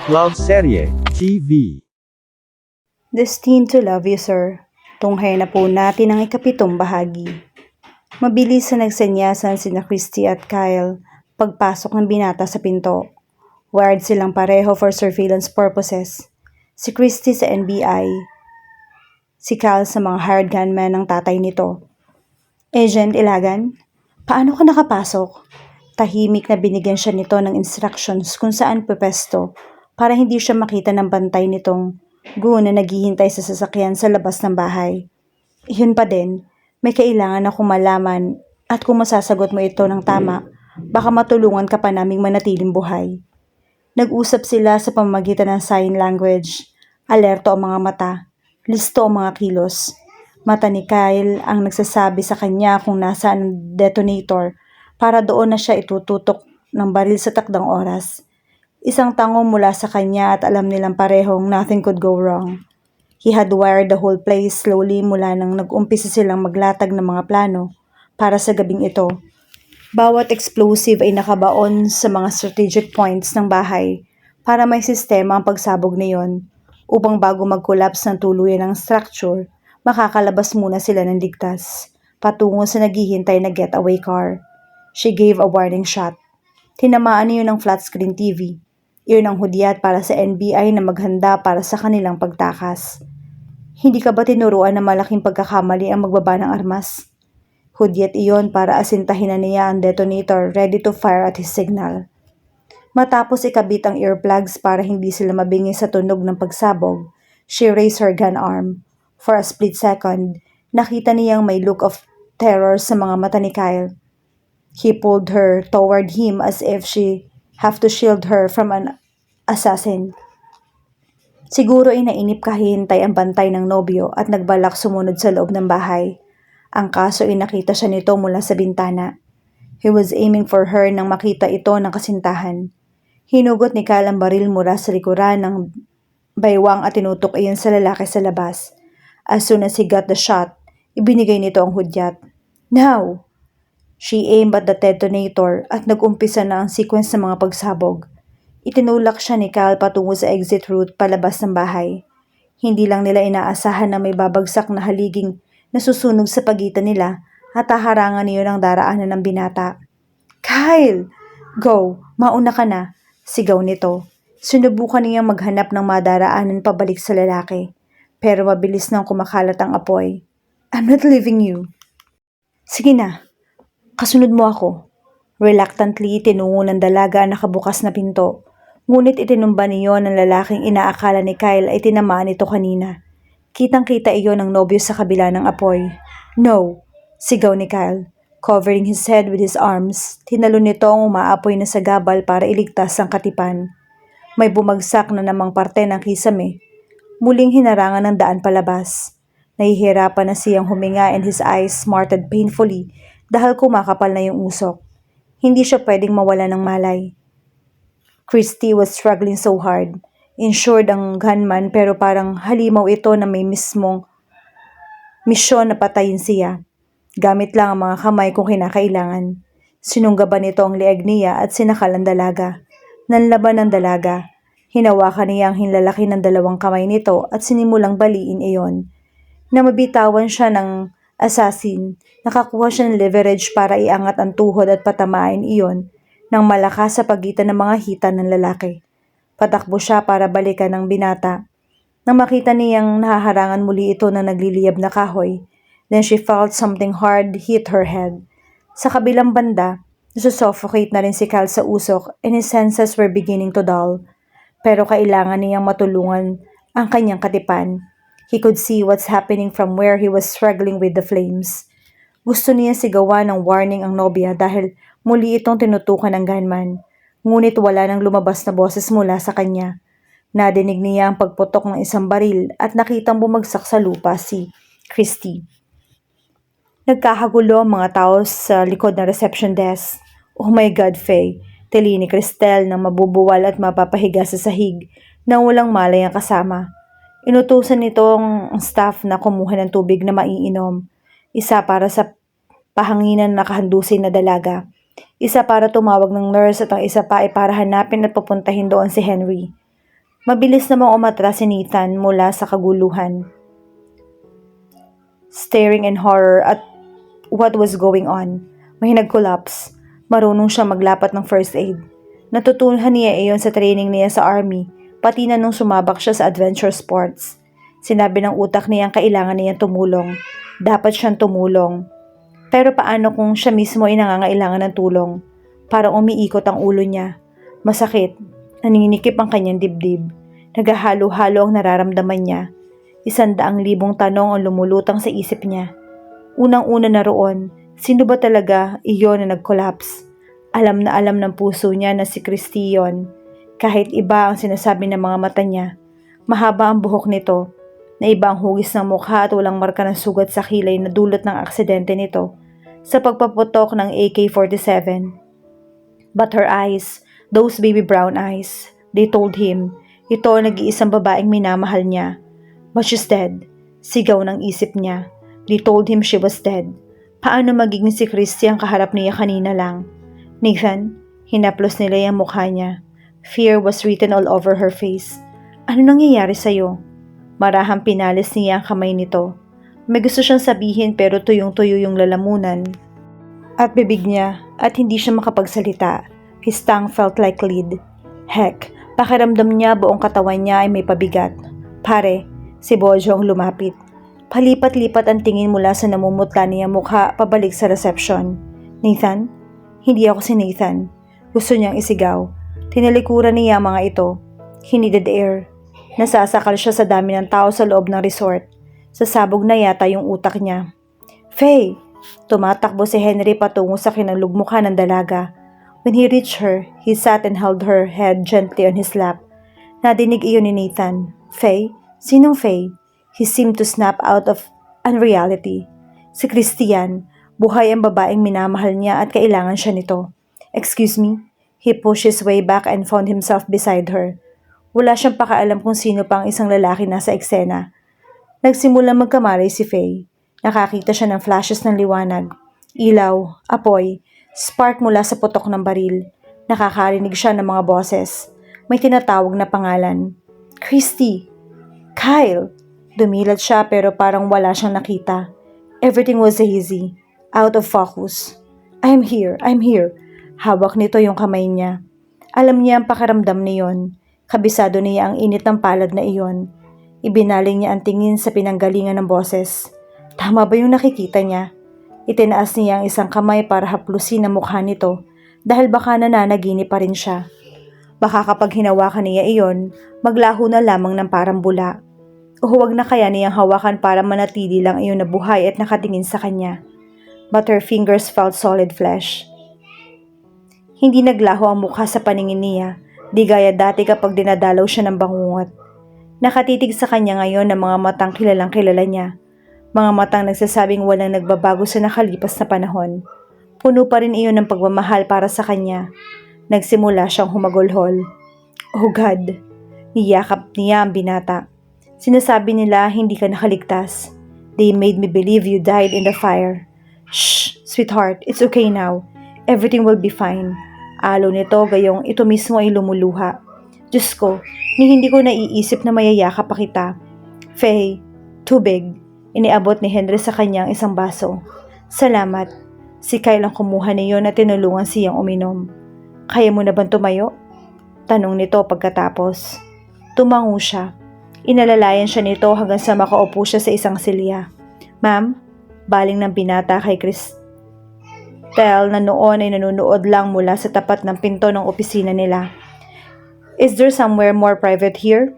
Love Serye TV. Destined to Love You, Sir. Tunghay na po natin ang ikapitong bahagi. Mabilis na nagsanyasan sina Christy at Kyle pagpasok ng binata sa pinto. Wired silang pareho for surveillance purposes. Si Christy sa NBI, si Kyle sa mga hired gunman ng tatay nito. Agent Ilagan, paano ka nakapasok? Tahimik na binigyan siya nito ng instructions kung saan pupesto para hindi siya makita ng bantay nitong goon na naghihintay sa sasakyan sa labas ng bahay. Iyon pa din, may kailangan akong malaman at kung masasagot mo ito ng tama, baka matulungan ka pa naming manatiling buhay. Nag-usap sila sa pamamagitan ng sign language. Alerto ang mga mata, listo ang mga kilos. Mata ni Kyle ang nagsasabi sa kanya kung nasaan ang detonator para doon na siya itututok ng baril sa takdang oras. Isang tango mula sa kanya at alam nilang parehong nothing could go wrong. He had wired the whole place slowly mula nang nag-umpisa silang maglatag ng mga plano para sa gabing ito. Bawat explosive ay nakabaon sa mga strategic points ng bahay para may sistema ang pagsabog na yon upang bago mag-collapse ng tuluyan ng structure, makakalabas muna sila ng ligtas patungo sa naghihintay na getaway car. She gave a warning shot. Tinamaan niyo ng flat screen TV. Iyon ang hudyat para sa NBI na maghanda para sa kanilang pagtakas. Hindi ka ba tinuruan na malaking pagkakamali ang magbaba ng armas? Hudyat iyon para asintahin na niya ang detonator ready to fire at his signal. Matapos ikabit ang earplugs para hindi sila mabingi sa tunog ng pagsabog, she raised her gun arm. For a split second, nakita niyang may look of terror sa mga mata ni Kyle. He pulled her toward him as if she have to shield her from an assassin. Siguro ay nainip kahihintay ang bantay ng nobyo at nagbalak sumunod sa loob ng bahay. Ang kaso ay nakita siya nito mula sa bintana. He was aiming for her nang makita ito ng kasintahan. Hinugot ni Kyle ang baril mula sa likuran ng baywang at tinutok iyon sa lalaki sa labas. As soon as he got the shot, ibinigay nito ang hudyat. Now! She aimed at the detonator at nag-umpisa na ang sequence ng mga pagsabog. Itinulak siya ni Kyle patungo sa exit route palabas ng bahay. Hindi lang nila inaasahan na may babagsak na haliging nasusunog sa pagitan nila at haharangan niyo ng daraanan ng binata. Kyle! Go! Mauna ka na! Sigaw nito. Sinubukan niyang maghanap ng madaraanan pabalik sa lalaki. Pero mabilis nang kumakalat ang apoy. I'm not leaving you. Sige na. Kasunod mo ako. Reluctantly, tinungo ng dalaga ang nakabukas na pinto. Ngunit itinumba niyo ng lalaking inaakala ni Kyle ay tinamaan ito kanina. Kitang-kita iyon ng nobyo sa kabila ng apoy. No! Sigaw ni Kyle. Covering his head with his arms, tinalon nito ang umaapoy na sagabal para iligtas ang katipan. May bumagsak na namang parte ng kisame. Muling hinarangan ng daan palabas. Nahihirapan na siyang huminga and his eyes smarted painfully dahil kumakapal na yung usok. Hindi siya pwedeng mawala ng malay. Christy was struggling so hard. Insured ang gunman pero parang halimaw ito na may mismong misyon na patayin siya. Gamit lang ang mga kamay kung kinakailangan. Sinunggaban nito ang leeg niya at sinakal ang dalaga. Nanlaban ang dalaga. Hinawakan niya ang hinlalaki ng dalawang kamay nito at sinimulang baliin iyon. Na mabitawan siya ng assassin, nakakuha siya ng leverage para iangat ang tuhod at patamain iyon ng malakas sa pagitan ng mga hita ng lalaki. Patakbo siya para balikan ng binata. Nang makita niyang nahaharangan muli ito ng nagliliyab na kahoy, then she felt something hard hit her head. Sa kabilang banda, nasusuffocate na rin si Kyle sa usok and his senses were beginning to dull. Pero kailangan niyang matulungan ang kanyang katipan. He could see what's happening from where he was struggling with the flames. Gusto niya sigawan ng warning ang nobya dahil muli itong tinutukan ng gunman. Ngunit wala nang lumabas na boses mula sa kanya. Nadinig niya ang pagputok ng isang baril at nakitang bumagsak sa lupa si Christy. Nagkakagulo ang mga tao sa likod ng reception desk. Oh my God, Faye. Tili ni Cristel nang mabubuwal at mapapahiga sa sahig nang walang malay ang kasama. Inutusan nitong staff na kumuha ng tubig na maiinom. Isa para sa pahanginan na nakahandusin na dalaga. Isa para tumawag ng nurse at ang isa pa ay para hanapin at papuntahin doon si Henry. Mabilis namang umatras si Nathan mula sa kaguluhan, staring in horror at what was going on. May nag-collapse. Marunong siya maglapat ng first aid. Natutunan niya iyon sa training niya sa army, pati na nung sumabak siya sa adventure sports. Sinabi ng utak niya ang kailangan niyang tumulong. Dapat siyang tumulong. Pero paano kung siya mismo ay nangangailangan ng tulong? Parang umiikot ang ulo niya. Masakit. Naninikip ang kanyang dibdib. Naghahalo-halo ang nararamdaman niya. 100,000 tanong ang lumulutang sa isip niya. Unang-una na roon, sino ba talaga iyon na nag-collapse? Alam na alam ng puso niya na si Christy yun. Kahit iba ang sinasabi ng mga mata niya. Mahaba ang buhok nito, na iba ang hugis ng mukha at walang marka ng sugat sa kilay na dulot ng aksidente nito sa pagpaputok ng AK-47. But her eyes, those baby brown eyes, they told him, ito ang nag-iisang babaeng minamahal niya. But she's dead. Sigaw ng isip niya. They told him she was dead. Paano magiging si Christy ang kaharap niya kanina lang? Nathan, hinaplos nila yung mukha niya. Fear was written all over her face. Ano nangyayari sa'yo? Marahang pinalis niya ang kamay nito. May gusto siyang sabihin pero tuyong-tuyo yung lalamunan at bibig niya at hindi siya makapagsalita. His tongue felt like lead. Heck, pakiramdam niya buong katawan niya ay may pabigat. Pare, si Bojo ang lumapit. Palipat-lipat ang tingin mula sa namumutla niyang mukha pabalik sa reception. Nathan? Hindi ako si Nathan. Gusto niyang isigaw. Tinalikuran niya ang mga ito. He needed air. Nasasakal siya sa dami ng tao sa loob ng resort. Sasabog na yata yung utak niya. Faye! Tumatakbo si Henry patungo sa kinalugmukha ng dalaga. When he reached her, he sat and held her head gently on his lap. Nadinig iyon ni Nathan. Faye? Sinong Faye? He seemed to snap out of unreality. Si Christian, buhay ang babaeng minamahal niya at kailangan siya nito. Excuse me? He pushed his way back and found himself beside her. Wala siyang pakaalam kung sino pa ang isang lalaki nasa eksena. Nagsimula magkamalay si Faye. Nakakita siya ng flashes ng liwanag. Ilaw, apoy, spark mula sa putok ng baril. Nakakarinig siya ng mga boses. May tinatawag na pangalan. Christy! Kyle! Dumilat siya pero parang wala siyang nakita. Everything was hazy, out of focus. I'm here. Hawak nito yung kamay niya. Alam niya ang pakiramdam niyon. Kabisado niya ang init ng palad na iyon. Ibinaling niya ang tingin sa pinanggalingan ng boses. Tama ba yung nakikita niya? Itinaas niya ang isang kamay para haplusin ang mukha nito dahil baka nananaginip pa rin siya. Baka kapag hinawakan niya iyon, maglaho na lamang ng parang bula. O huwag na kaya niyang hawakan para manatili lang iyon na buhay at nakatingin sa kanya. But her fingers felt solid flesh. Hindi naglaho ang mukha sa paningin niya, di gaya dati kapag dinadalaw siya ng bangungot. Nakatitig sa kanya ngayon ng mga matang kilalang kilala niya. Mga matang nagsasabing walang nagbabago sa nakalipas na panahon. Puno pa rin iyon ng pagmamahal para sa kanya. Nagsimula siyang humagulhol. Oh God! Niyakap niya ang binata. Sinasabi nila hindi ka nakaligtas. They made me believe you died in the fire. Shh! Sweetheart, it's okay now. Everything will be fine. Alo nito gayong ito mismo ay lumuluha. Diyos ko, ni hindi ko naiisip na mayayakap pa kita. Faye, tubig. Iniabot ni Henry sa kanyang isang baso. Salamat. Si Kyle ang kumuha niyon at tinulungan siyang uminom. Kaya mo na bang tumayo? Tanong nito pagkatapos. Tumango siya. Inalalayan siya nito hanggang sa makaupo siya sa isang silya. Ma'am, baling ng binata kay Christelle na noon ay nanunood lang mula sa tapat ng pinto ng opisina nila. Is there somewhere more private here?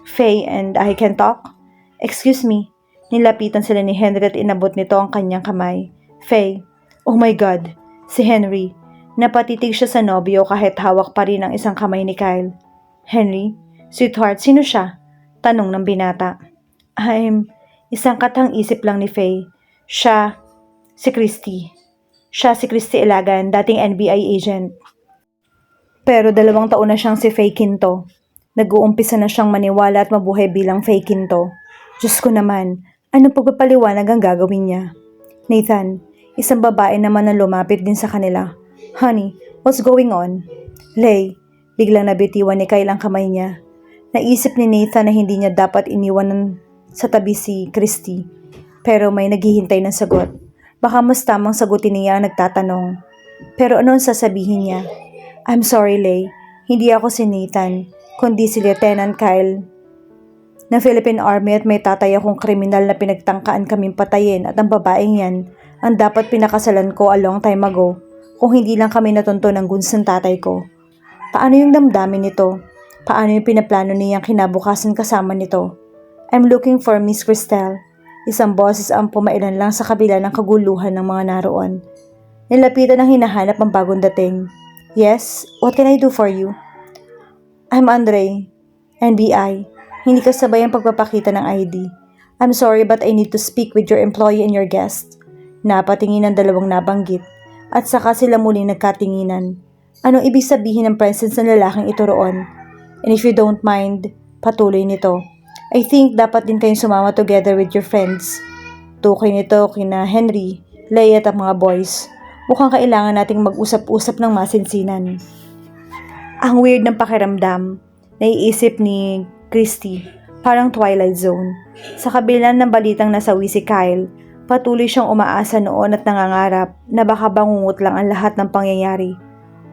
Faye and I can talk? Excuse me. Nilapitan sila ni Henry at inabot nito ang kanyang kamay. Faye, oh my God, si Henry. Napatitig siya sa nobyo kahit hawak pa rin ang isang kamay ni Kyle. Henry, sweetheart, sino siya? Tanong ng binata. Isang katang isip lang ni Faye. Siya si Christy Ilagan, dating NBI agent. Pero 2 taon na siyang si Faye Quinto. Nag-uumpisa na siyang maniwala at mabuhay bilang Faye Quinto. Diyos ko naman, anong pagpapaliwanag ang gagawin niya? Nathan, isang babae naman na lumapit din sa kanila. Honey, what's going on? Lay, biglang nabitiwan ni Kyle ang kamay niya. Naisip ni Nathan na hindi niya dapat iniwanan sa tabi si Christy. Pero may naghihintay ng sagot. Baka mas tamang sagutin niya ang nagtatanong. Pero ano ang sasabihin niya? I'm sorry, Lay. Hindi ako si Nathan, kundi si Lieutenant Kyle na Philippine Army at may tatay akong kriminal na pinagtangkaan kaming patayin at ang babaeng yan ang dapat pinakasalan ko a long time ago kung hindi lang kami natunto ng guns ng tatay ko. Paano yung damdamin nito? Paano yung pinaplano niyang kinabukasan kasama nito? I'm looking for Miss Cristel. Isang boses ang pumailan lang sa kabila ng kaguluhan ng mga naroon. Nilapitan ang hinahanap ang bagong dating. Yes, what can I do for you? I'm Andre, NBI. Hindi kasabay ang pagpapakita ng ID. I'm sorry but I need to speak with your employee and your guest. Napatingin ang dalawang nabanggit at saka sila muling nagkatinginan. Anong ibig sabihin ng presence ng lalaking ito roon? And if you don't mind, patuloy nito. I think dapat din kayong sumama together with your friends. Tukoy nito kina Henry, Leia at ang mga boys. Mukhang kailangan nating mag-usap-usap ng masinsinan. Ang weird ng pakiramdam, naiisip ni Christy, parang Twilight Zone. Sa kabila ng balitang nasawi si Kyle, patuloy siyang umaasa noon at nangangarap na baka bangungot lang ang lahat ng pangyayari.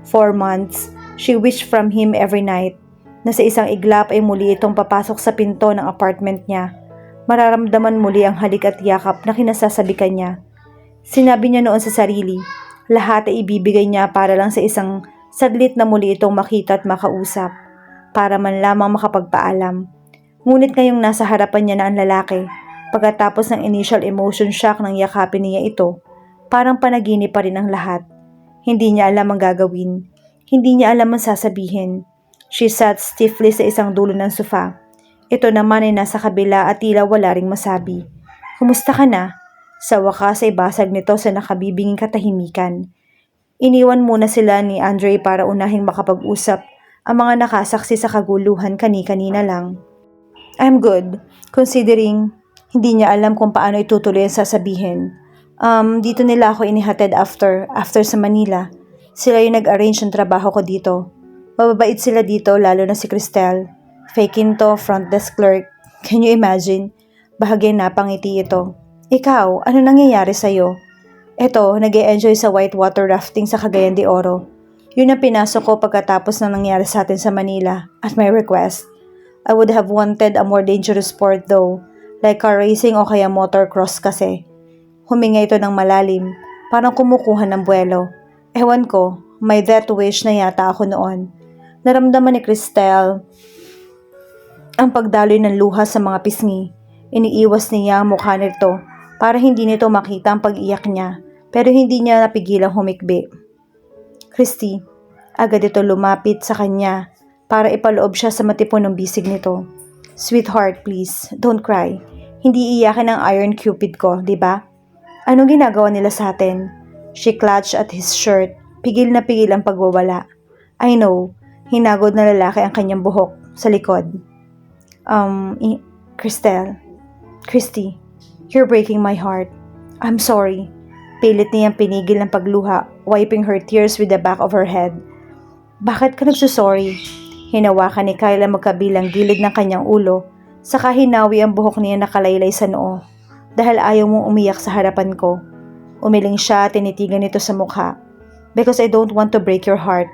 4 months, she wished from him every night na sa isang iglap ay muli itong papasok sa pinto ng apartment niya. Mararamdaman muli ang halik at yakap na kinasasabikan niya. Sinabi niya noon sa sarili, lahat ay ibibigay niya para lang sa isang saglit na muli itong makita at makausap, para man lamang makapagpaalam. Ngunit ngayong nasa harapan niya na ang lalaki, pagkatapos ng initial emotion shock ng yakapin niya ito, parang panaginip pa rin ang lahat. Hindi niya alam ang gagawin. Hindi niya alam ang sasabihin. She sat stiffly sa isang dulo ng sofa. Ito naman ay nasa kabila at tila wala ring masabi. Kumusta ka na? Sa wakas ay basag nito sa nakabibinging katahimikan. Iniwan muna sila ni Andre para unahing makapag-usap ang mga nakasaksi sa kaguluhan kani-kanina lang. I'm good, considering hindi niya alam kung paano itutuloy ang sasabihin. Dito nila ako inihatid after sa Manila. Sila yung nag-arrange ng trabaho ko dito. Mababait sila dito, lalo na si Cristel. Fake to, front desk clerk. Can you imagine? Bahagyan napangiti ito. Ikaw, ano nangyayari sa'yo? Eto, nag-e-enjoy sa whitewater rafting sa Cagayan de Oro. Yun ang pinasok ko pagkatapos ng nangyari sa atin sa Manila, at my request. I would have wanted a more dangerous sport though, like car racing o kaya motocross kasi. Huminga ito ng malalim, parang kumukuha ng buwelo. Ewan ko, may death wish na yata ako noon. Naramdaman ni Cristel ang pagdaloy ng luha sa mga pisngi. Iniiwas niya ang mukha nito para hindi nito makita ang pag-iyak niya, pero hindi niya napigilang humikbi. Christy, agad ito lumapit sa kanya para ipaloob siya sa matipunong bisig nito. Sweetheart, please, don't cry. Hindi iyakin ang Iron Cupid ko, di ba? Anong ginagawa nila sa atin? She clutched at his shirt, pigil na pigil ang pagwawala. I know, hinagod na lalaki ang kanyang buhok sa likod. Christy, you're breaking my heart. I'm sorry. Pilit niyang pinigil ng pagluha, wiping her tears with the back of her head. Bakit ka nagsusorry? Hinawakan ni Kyle ang magkabilang gilid ng kanyang ulo, saka hinawi ang buhok niya nakalaylay sa noo. Dahil ayaw mong umiyak sa harapan ko. Umiling siya at tinitigan nito sa mukha. Because I don't want to break your heart.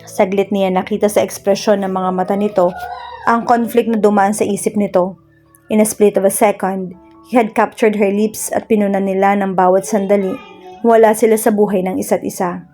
Saglit niya nakita sa ekspresyon ng mga mata nito ang conflict na dumaan sa isip nito. In a split of a second, he had captured her lips at pinunan nila ng bawat sandali. Wala sila sa buhay ng isa't isa.